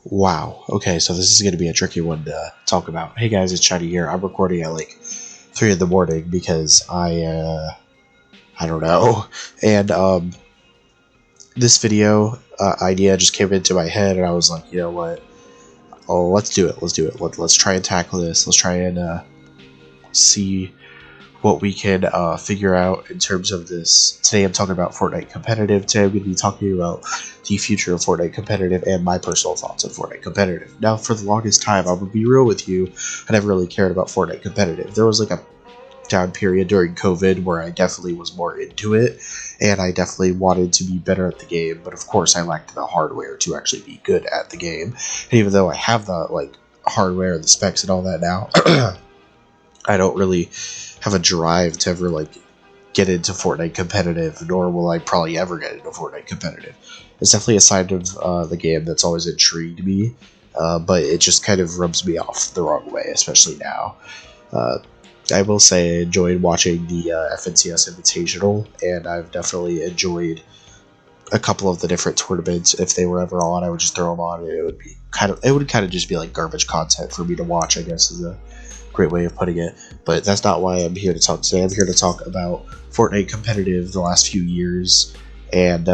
Wow. Okay, so this is going to be a tricky one to talk about. Hey guys, it's Shiny here. I'm recording at like 3 in the morning because I don't know. And this video idea just came into my head, and I was like, you know what? Oh, let's do it. Let's do it. Let's try and tackle this. Let's try and see what we can figure out in terms of this. Today I'm talking about Fortnite competitive. Today I'm going to be talking about the future of Fortnite competitive and my personal thoughts on Fortnite competitive. Now, for the longest time, I'm going to be real with you, I never really cared about Fortnite competitive. There was like a down period during COVID where I definitely was more into it, and I definitely wanted to be better at the game, but of course I lacked the hardware to actually be good at the game. And even though I have the hardware and the specs and all that now, I don't really have a drive to ever get into Fortnite competitive, nor will I probably ever get into Fortnite competitive. It's definitely a side of the game that's always intrigued me, but it just kind of rubs me off the wrong way, especially now. Uh, I will say I enjoyed watching the FNCS Invitational, and I've definitely enjoyed a couple of the different tournaments. If they were ever on, I would just throw them on, and it would kind of just be like garbage content for me to watch, I guess is a great way of putting it. But that's not why I'm here to talk today. I'm here to talk about Fortnite competitive the last few years, and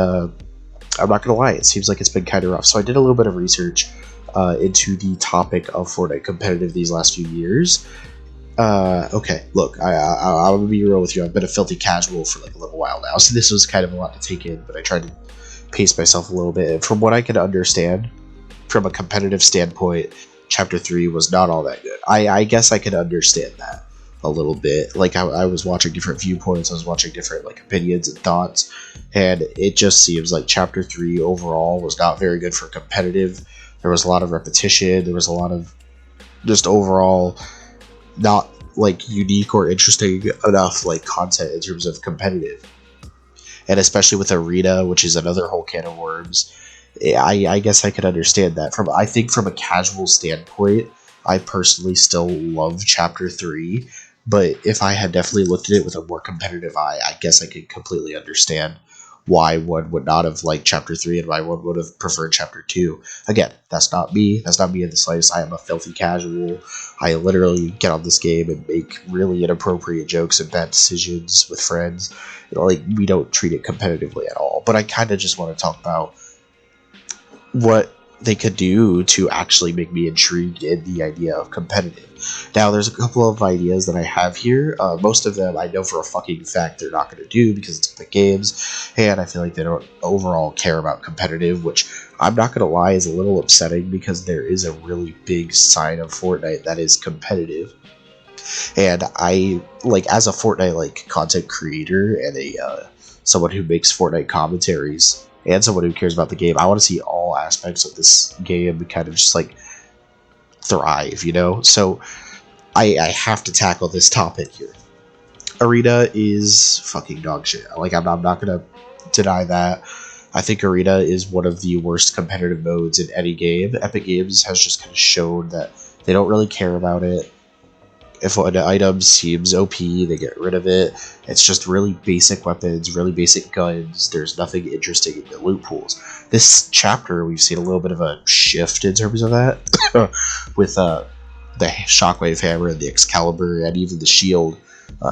I'm not gonna lie, it seems like it's been kind of rough. So I did a little bit of research into the topic of Fortnite competitive these last few years. Okay, look, I'm gonna be real with you. I've been a filthy casual for like a little while now, so this was kind of a lot to take in, but I tried to pace myself a little bit. And from what I can understand, from a competitive standpoint, Chapter 3 was not all that good. I guess I could understand that a little bit. Like, I was watching different viewpoints, I was watching different opinions and thoughts, and it just seems like Chapter 3 overall was not very good for competitive. There was a lot of repetition, there was a lot of just overall not unique or interesting enough content in terms of competitive, and especially with arena, which is another whole can of worms. I guess I could understand that. I think from a casual standpoint, I personally still love Chapter 3, but if I had definitely looked at it with a more competitive eye, I guess I could completely understand why one would not have liked Chapter 3 and why one would have preferred Chapter 2. Again, that's not me. That's not me in the slightest. I am a filthy casual. I literally get on this game and make really inappropriate jokes and bad decisions with friends. We don't treat it competitively at all. But I kind of just want to talk about what they could do to actually make me intrigued in the idea of competitive. Now, there's a couple of ideas that I have here. Most of them I know for a fucking fact they're not going to do because it's Epic Games, and I feel like they don't overall care about competitive, which I'm not going to lie is a little upsetting because there is a really big side of Fortnite that is competitive. And I, as a Fortnite content creator and a someone who makes Fortnite commentaries and someone who cares about the game, I want to see all aspects of this game kind of just thrive, you know? So I have to tackle this topic here. Arena is fucking dog shit. I'm not gonna deny that. I think Arena is one of the worst competitive modes in any game. Epic Games has just kind of shown that they don't really care about it. If an item seems OP, they get rid of it. It's just really basic weapons, really basic guns. There's nothing interesting in the loot pools. This chapter, we've seen a little bit of a shift in terms of that, with the Shockwave Hammer and the Excalibur and even the Shield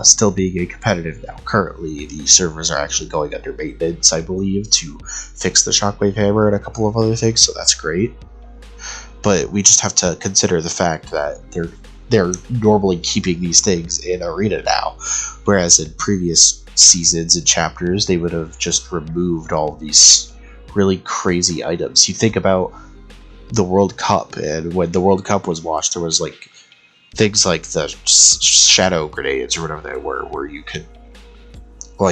still being competitive now. Currently, the servers are actually going under maintenance, I believe, to fix the Shockwave Hammer and a couple of other things, so that's great. But we just have to consider the fact that they're normally keeping these things in Arena now, whereas in previous seasons and chapters they would have just removed all of these really crazy items. You think about the World Cup, and when the World Cup was watched, there was things like the shadow grenades or whatever they were, where you could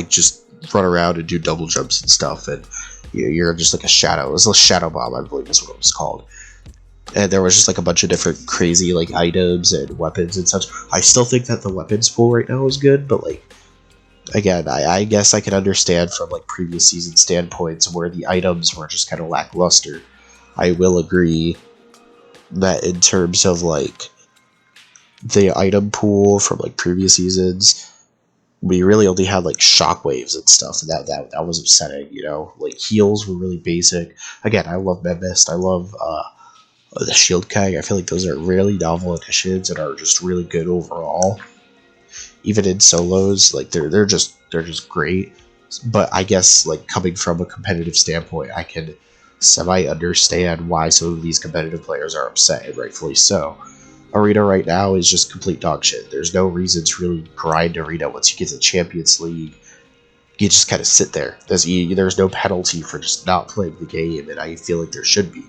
just run around and do double jumps and stuff, and you're just like a shadow. It was a shadow bomb, I believe is what it was called. And there was just a bunch of different crazy items and weapons and such. I still think that the weapons pool right now is good, but again, I guess I can understand from previous season standpoints where the items were just kind of lackluster. I will agree that in terms of the item pool from previous seasons, we really only had shockwaves and stuff, and that was upsetting. Heals were really basic. Again, I love Memist. I love the Shield Keg. I feel like those are really novel additions and are just really good overall. Even in solos, like they're just great. But I guess like coming from a competitive standpoint, I can semi understand why some of these competitive players are upset, and rightfully so. Arena right now is just complete dog shit. There's no reason to really grind Arena once you get to Champions League. You just kind of sit there. There's no penalty for just not playing the game, and I feel like there should be.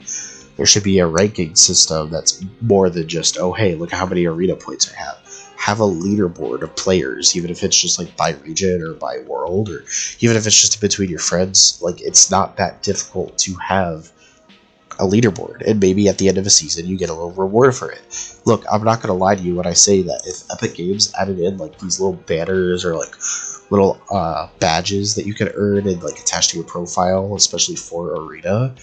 There should be a ranking system that's more than just, oh hey, look how many Arena points I have. Have a leaderboard of players, even if it's just like by region or by world, or even if it's just between your friends. Like, it's not that difficult to have a leaderboard, and maybe at the end of a season you get a little reward for it. Look, I'm not gonna lie to you when I say that if Epic Games added in like these little banners or like little badges that you can earn and like attach to your profile, especially for Arena,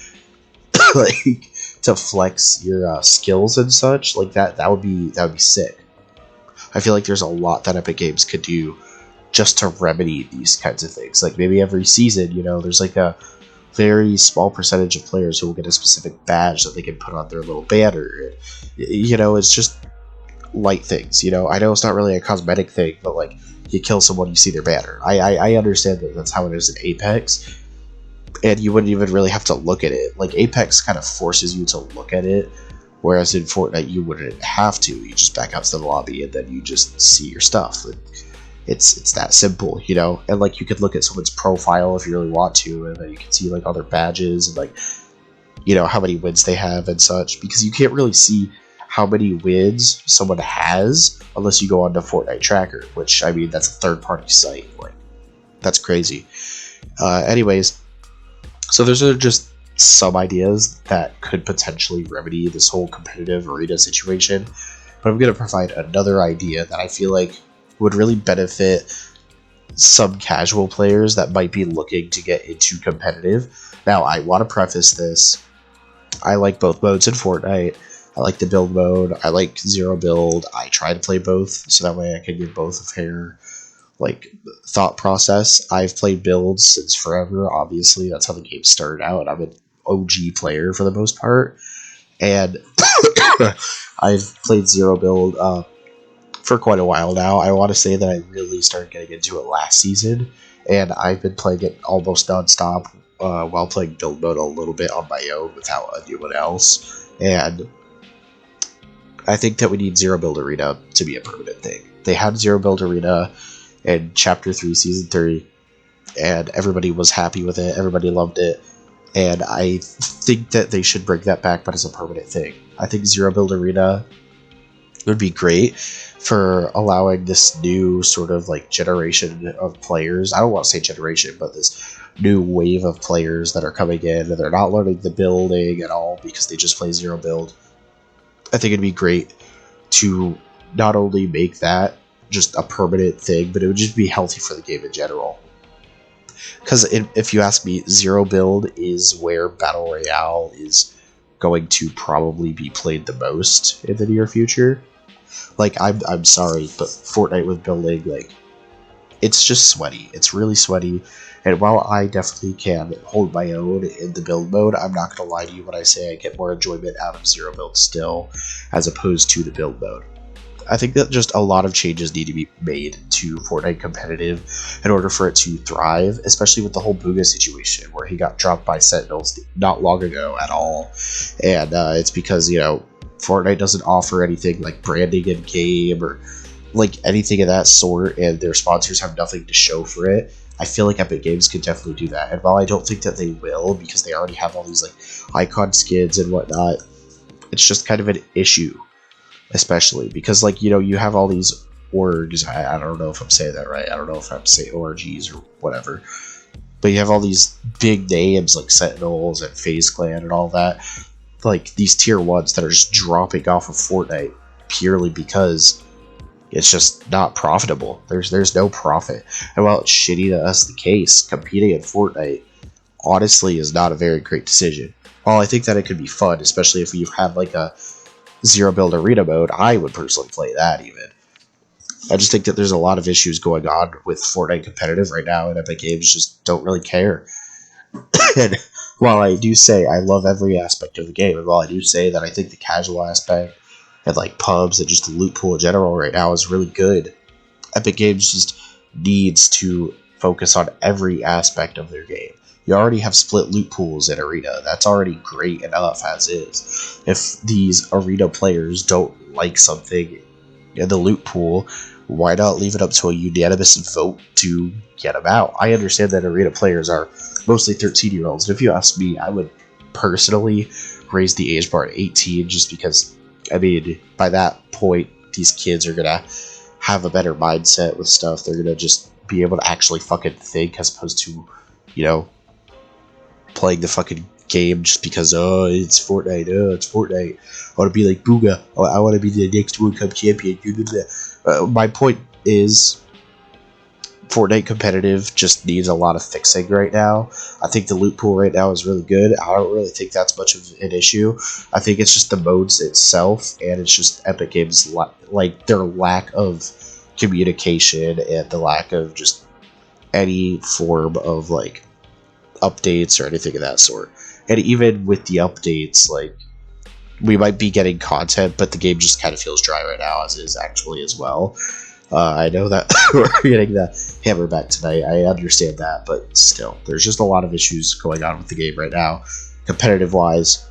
like to flex your skills and such, like that would be sick. I feel like there's a lot that Epic Games could do just to remedy these kinds of things. Like maybe every season, there's like a very small percentage of players who will get a specific badge that they can put on their little banner. And, it's just light things. I know it's not really a cosmetic thing, but like you kill someone, you see their banner. I understand that that's how it is in Apex, and you wouldn't even really have to look at it. Like Apex kind of forces you to look at it, whereas in Fortnite you wouldn't have to. You just back out to the lobby and then you just see your stuff. It's that simple, and like you could look at someone's profile if you really want to, and then you can see like other badges and like how many wins they have and such, because you can't really see how many wins someone has unless you go onto Fortnite Tracker, which I mean that's a third-party site. Like that's crazy. Anyways, so those are just some ideas that could potentially remedy this whole competitive arena situation, but I'm going to provide another idea that I feel like would really benefit some casual players that might be looking to get into competitive. Now, I want to preface this. I like both modes in Fortnite. I like the build mode. I like zero build. I try to play both, so that way I can give both a fair thought process. I've played builds since forever. Obviously, that's how the game started out. I'm an OG player for the most part, and I've played zero build for quite a while now. I want to say that I really started getting into it last season, and I've been playing it almost nonstop while playing build mode a little bit on my own without anyone else. And I think that we need zero build arena to be a permanent thing. They had zero build arena in Chapter 3, Season 3, and everybody was happy with it. Everybody loved it. And I think that they should bring that back, but as a permanent thing. I think zero build arena would be great for allowing this new sort of generation of players. I don't want to say generation, but this new wave of players that are coming in, and they're not learning the building at all because they just play zero build. I think it'd be great to not only make that just a permanent thing, but it would just be healthy for the game in general. Because if you ask me, zero build is where Battle Royale is going to probably be played the most in the near future. I'm sorry, but Fortnite with building, it's just sweaty. It's really sweaty. And while I definitely can hold my own in the build mode, I'm not going to lie to you when I say I get more enjoyment out of zero build still, as opposed to the build mode. I think that just a lot of changes need to be made to Fortnite competitive in order for it to thrive, especially with the whole Booga situation, where he got dropped by Sentinels not long ago at all. And it's because, Fortnite doesn't offer anything like branding in game or anything of that sort, and their sponsors have nothing to show for it. I feel like Epic Games could definitely do that, and while I don't think that they will, because they already have all these icon skins and whatnot, it's just kind of an issue, especially because you have all these orgs. I don't know if I'm saying that right. I don't know if I'm saying orgs or whatever, but you have all these big names like Sentinels and FaZe Clan and all that, these tier 1s that are just dropping off of Fortnite purely because it's just not profitable. There's no profit. And while it's shitty that that's the case, competing in Fortnite honestly is not a very great decision. While I think that it could be fun, especially if you have a zero build arena mode, I would personally play that even. I just think that there's a lot of issues going on with Fortnite competitive right now, and Epic Games just don't really care. And while I do say I love every aspect of the game, and while I do say that I think the casual aspect and like pubs and just the loot pool in general right now is really good, Epic Games just needs to focus on every aspect of their game. You already have split loot pools in Arena. That's already great enough as is. If these Arena players don't like something in the loot pool, why not leave it up to a unanimous vote to get them out? I understand that Arena players are mostly 13-year-olds, and if you ask me, I would personally raise the age bar to 18 just because, I mean, by that point, these kids are gonna have a better mindset with stuff. They're gonna just be able to actually fucking think as opposed to, you know, playing the fucking game just because, oh, it's Fortnite, it's Fortnite. I want to be like Booga. I want to be the next World Cup champion. My point is, Fortnite competitive just needs a lot of fixing right now. I think the loot pool right now is really good. I don't really think that's much of an issue. I think it's just the modes itself, and it's just Epic Games, like their lack of communication and the lack of just any form of like updates or anything of that sort. And even with the updates, like, we might be getting content, but the game just kind of feels dry right now, as is actually as well. I know that we're getting the hammer back tonight. I understand that, but still, there's just a lot of issues going on with the game right now. Competitive wise,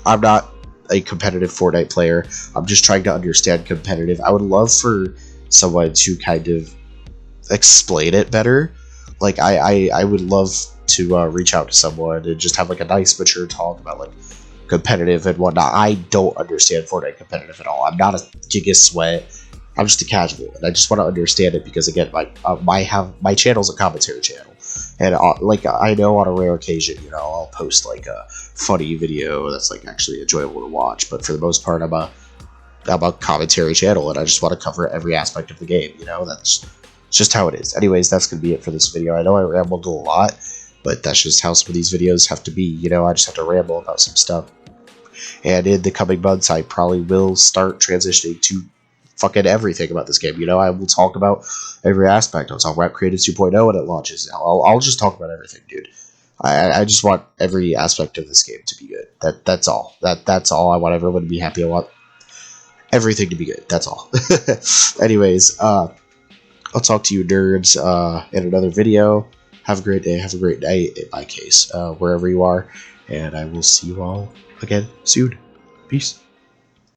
I'm not a competitive Fortnite player. I'm just trying to understand competitive. I would love for someone to kind of explain it better. Like, I would love to reach out to someone and just have like a nice mature talk about like competitive and whatnot. I don't understand Fortnite competitive at all. I'm not a Giga Sweat. I'm just a casual, and I just want to understand it because, again, my channel's a commentary channel, and like, I know on a rare occasion, you know, I'll post like a funny video that's like actually enjoyable to watch, but for the most part, I'm a commentary channel, and I just want to cover every aspect of the game. You know, that's just how it is. Anyways, that's gonna be it for this video. I know I rambled a lot, but that's just how some of these videos have to be. You know, I just have to ramble about some stuff. And in the coming months, I probably will start transitioning to fucking everything about this game. You know, I will talk about every aspect. I'll talk about Creative 2.0 when it launches. I'll just talk about everything, dude. I just want every aspect of this game to be good. That's all. That's all. I want everyone to be happy. I want everything to be good. That's all. Anyways, I'll talk to you nerds in another video. Have a great day. Have a great night, in my case, wherever you are. And I will see you all again soon. Peace.